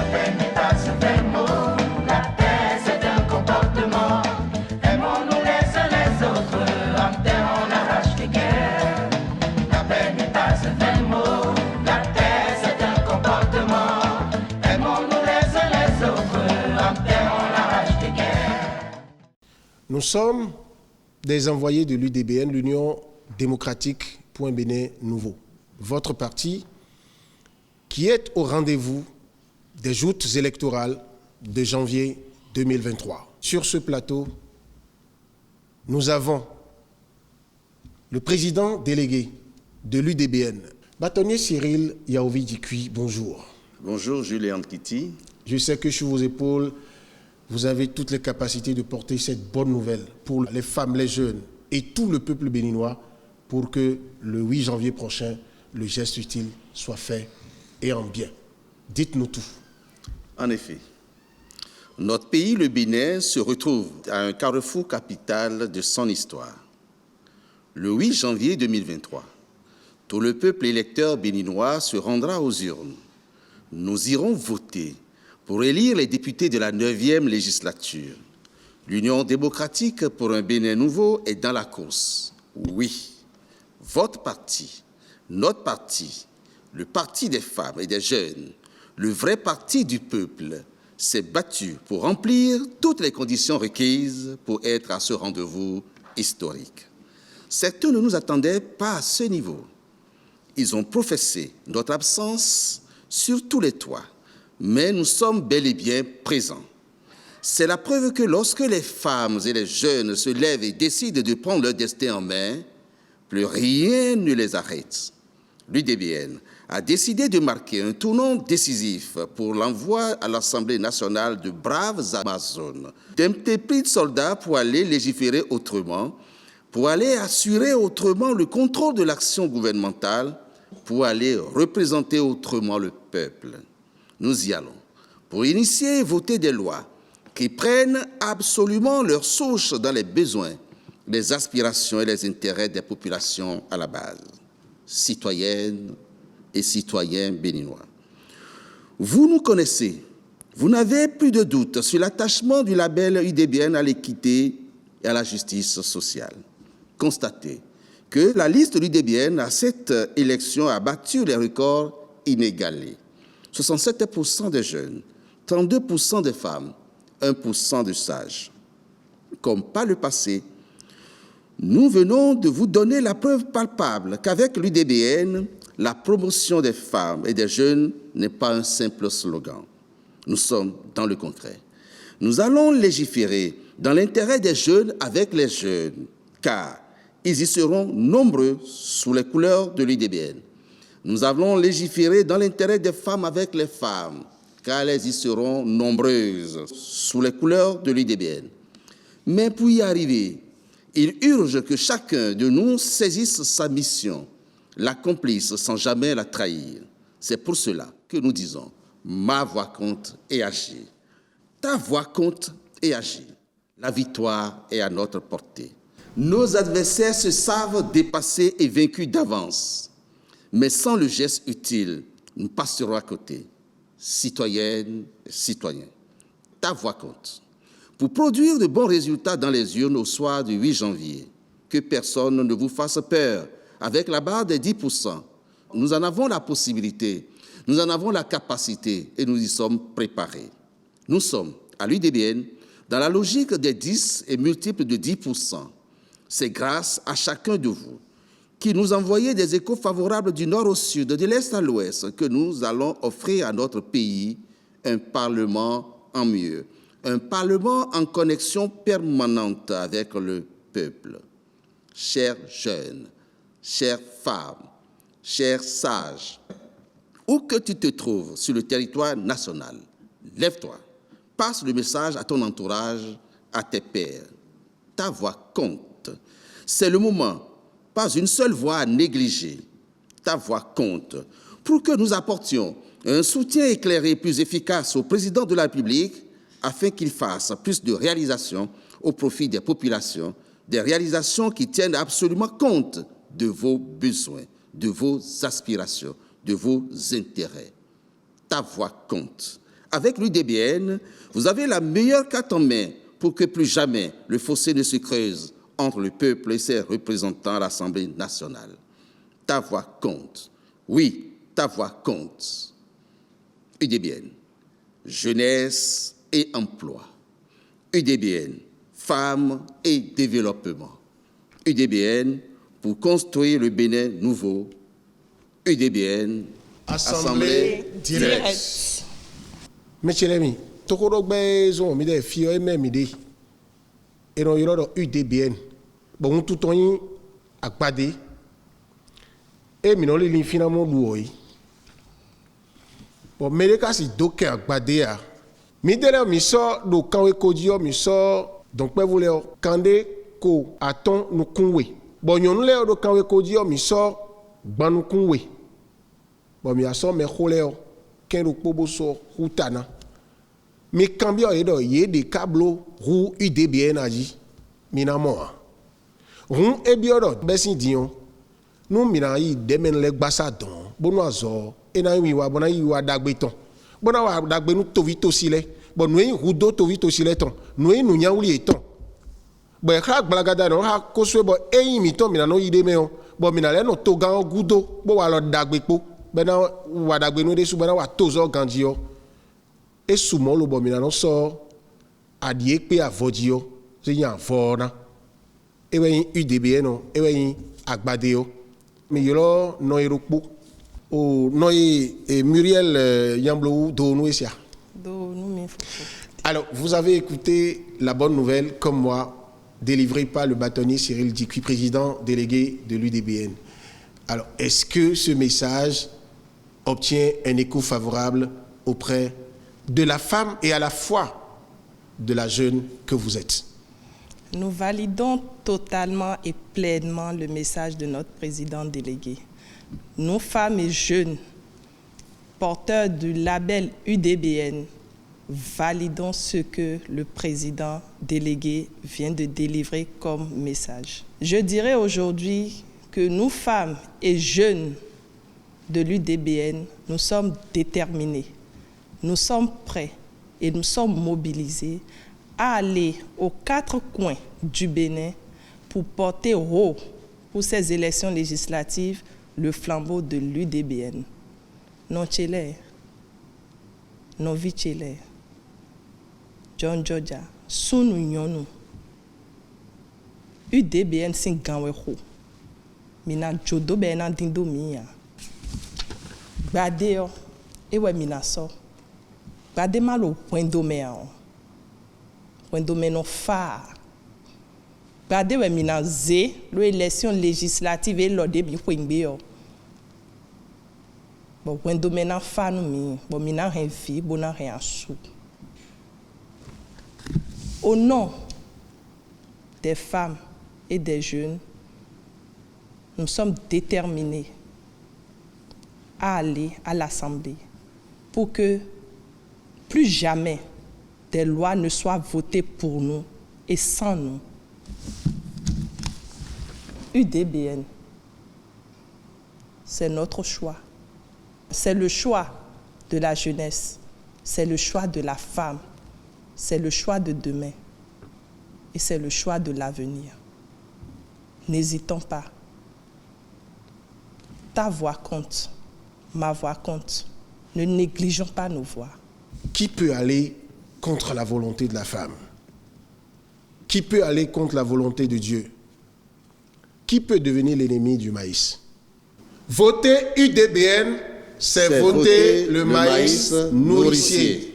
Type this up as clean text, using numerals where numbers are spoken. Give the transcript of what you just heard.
La paix n'est pas un fait mot, la paix c'est un comportement. Aimons-nous les uns les autres, en terre on arrache les guerres. La paix n'est pas un fait mot, la paix c'est un comportement. Aimons-nous les uns les autres, en terre on arrache les guerres. Nous sommes des envoyés de l'UDBN, l'Union démocratique pour un Bénin nouveau. Votre parti qui est au rendez-vous des joutes électorales de janvier 2023. Sur ce plateau, nous avons le président délégué de l'UDBN, bâtonnier Cyril Yaovi-Dikui, bonjour. Bonjour Julien Kitty. Je sais que sur vos épaules, vous avez toutes les capacités de porter cette bonne nouvelle pour les femmes, les jeunes et tout le peuple béninois pour que le 8 janvier prochain, le geste utile soit fait et en bien. Dites-nous tout. En effet, notre pays, le Bénin, se retrouve à un carrefour capital de son histoire. Le 8 janvier 2023, tout le peuple électeur béninois se rendra aux urnes. Nous irons voter pour élire les députés de la 9e législature. L'Union démocratique pour un Bénin nouveau est dans la course. Oui, votre parti, notre parti, le parti des femmes et des jeunes, le vrai parti du peuple, s'est battu pour remplir toutes les conditions requises pour être à ce rendez-vous historique. Certains ne nous attendaient pas à ce niveau. Ils ont professé notre absence sur tous les toits, mais nous sommes bel et bien présents. C'est la preuve que lorsque les femmes et les jeunes se lèvent et décident de prendre leur destin en main, plus rien ne les arrête. L'UDBN a décidé de marquer un tournant décisif pour l'envoi à l'Assemblée nationale de braves Amazones, d'intrépides soldats pour aller légiférer autrement, pour aller assurer autrement le contrôle de l'action gouvernementale, pour aller représenter autrement le peuple. Nous y allons pour initier et voter des lois qui prennent absolument leur source dans les besoins, les aspirations et les intérêts des populations à la base, citoyennes et citoyens béninois. Vous nous connaissez, vous n'avez plus de doute sur l'attachement du label UDBN à l'équité et à la justice sociale. Constatez que la liste de l'UDBN à cette élection a battu les records inégalés. 67% des jeunes, 32% des femmes, 1% de sages. Comme par le passé, nous venons de vous donner la preuve palpable qu'avec l'UDBN, la promotion des femmes et des jeunes n'est pas un simple slogan. Nous sommes dans le concret. Nous allons légiférer dans l'intérêt des jeunes avec les jeunes, car ils y seront nombreux sous les couleurs de l'UDBN. Nous allons légiférer dans l'intérêt des femmes avec les femmes, car elles y seront nombreuses sous les couleurs de l'UDBN. Mais pour y arriver, il urge que chacun de nous saisisse sa mission, l'accomplisse sans jamais la trahir. C'est pour cela que nous disons « ma voix compte et agis ». Ta voix compte et agis. La victoire est à notre portée. Nos adversaires se savent dépassés et vaincus d'avance. Mais sans le geste utile, nous passerons à côté. Citoyennes et citoyens, ta voix compte. Pour produire de bons résultats dans les urnes au soir du 8 janvier, que personne ne vous fasse peur avec la barre des 10%. Nous en avons la possibilité, nous en avons la capacité et nous y sommes préparés. Nous sommes, à l'UDBN, dans la logique des 10 et multiples de 10%. C'est grâce à chacun de vous qui nous envoyez des échos favorables du nord au sud, de l'est à l'ouest, que nous allons offrir à notre pays un Parlement en mieux, un Parlement en connexion permanente avec le peuple. Chers jeunes, chères femmes, chers sages, où que tu te trouves sur le territoire national, lève-toi, passe le message à ton entourage, à tes pairs. Ta voix compte. C'est le moment. Pas une seule voix à négliger. Ta voix compte pour que nous apportions un soutien éclairé plus efficace au président de la République afin qu'il fasse plus de réalisations au profit des populations, des réalisations qui tiennent absolument compte de vos besoins, de vos aspirations, de vos intérêts. Ta voix compte. Avec l'UDBN, vous avez la meilleure carte en main pour que plus jamais le fossé ne se creuse entre le peuple et ses représentants à l'Assemblée nationale. Ta voix compte. Oui, ta voix compte. UDBN, jeunesse et emploi. UDBN, femmes et développement. UDBN, pour construire le Bénin nouveau. UDBN, Assemblée directe. Monsieur Lémy, Tokorogbe zon mi de fio même idée. Et non yoro UDBN. Bon tout on akpade. Et mi non li finalement louoi. Bon mais ka si doke akpade a. Mi dele mi so do kanwe kodio mi so donc pe voulez kande ko aton nu kunwe. Bon yon le do kanwe kodio mi so gbanu kunwe. Bon mi aso me khole ken ro pobo so hutana. Mais quand bien il y a des câbles roux UDBN agi minamo roux et bien besi dion nous mina yi demen le gbasa don bono azo e na wi wa bona yi wa dagbe ton bona wa dagbe nu to vito sile bon nous yi rudo to vito sile ton nous yi nu nyawli ton bo e kra gbalagada no ha koswe bo e yi mi ton mina no yi de me o bo mina le no to gan gudo bo wa lo dagbe po be na wa dagbe nu de su bona wa tozo ganji o et souvent le bon minano sort à dire que à vodio c'est y a fort et oui UDBN non et oui agbadeo mais yolo no eropo o no et Muriel Yamblo do nous ici. Alors vous avez écouté la bonne nouvelle comme moi délivrée par le bâtonnier Cyril Dicouy, président délégué de l'UDBN. Alors est-ce que ce message obtient un écho favorable auprès de la femme et à la fois de la jeune que vous êtes? Nous validons totalement et pleinement le message de notre président délégué. Nous, femmes et jeunes, porteurs du label UDBN, validons ce que le président délégué vient de délivrer comme message. Je dirais aujourd'hui que nous, femmes et jeunes de l'UDBN, nous sommes déterminés. Nous sommes prêts et nous sommes mobilisés à aller aux 4 coins du Bénin pour porter haut pour ces élections législatives le flambeau de l'UDBN. Non tchele, non vichele, John Georgia, sunu nyonu, UDBN sin ganwe ho, mina jodo bena dindo miya, badeo, ewe mina so. Gade mal au point domaine non phare. Gade we mina ze l'élection législative et l'ordre bi kwengbe. Bon point domaine en phare nous mi, bon mina rien vie, bon rien sou. Au nom des femmes et des jeunes, nous sommes déterminés à aller à l'Assemblée pour que plus jamais des lois ne soient votées pour nous et sans nous. UDBN, c'est notre choix. C'est le choix de la jeunesse, c'est le choix de la femme, c'est le choix de demain et c'est le choix de l'avenir. N'hésitons pas. Ta voix compte, ma voix compte. Ne négligeons pas nos voix. Qui peut aller contre la volonté de la femme? Qui peut aller contre la volonté de Dieu? Qui peut devenir l'ennemi du maïs? Voter UDBN, c'est voter le maïs nourricier.